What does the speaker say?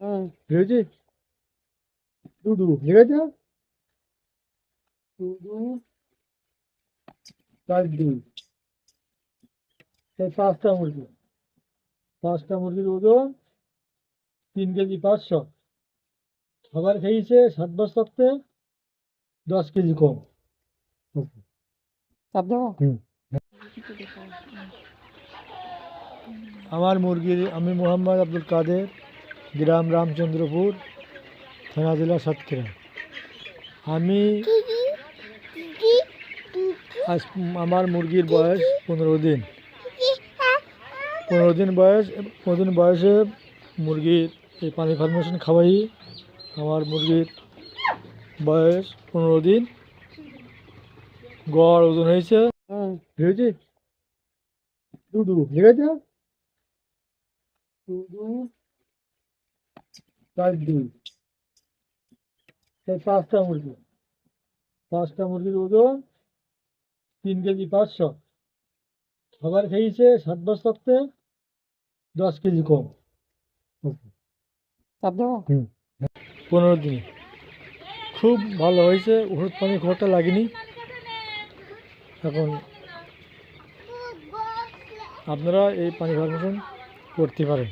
হয়েছে দুধু ঠিক আছে দুধু তার দুই এই পাঁচটা মুরগির ওজন 3 কেজি 500। খাবার খেয়েছে 7 মাস থাকতে 10 কেজি কম। হুম। আমি মোহাম্মদ আব্দুল কাদের, গ্রাম রামচন্দ্রপুর, থানা জেলা সাতক্ষীরা। আমি আমার মুরগির বয়স 15 দিন। 15 দিন বয়সে মুরগির এই পানি ফার্মেশন খাওয়াই। আমার মুরগির বয়স 15 দিন। গড় ওজন হয়েছে হয়েছে দুধু ঠিক আছে দুধু তার দুই এই পাঁচটা মুরগির ওজন 3 কেজি 500। খাবার খেয়েছে 7 মাস থাকতে 10 কেজি কম। হুম। 15 দিনে খুব ভালো হয়েছে। ওষুধ পানি খুব একটা লাগেনি। এখন আপনারা এই পানি ফার্মেশন করতে পারেন।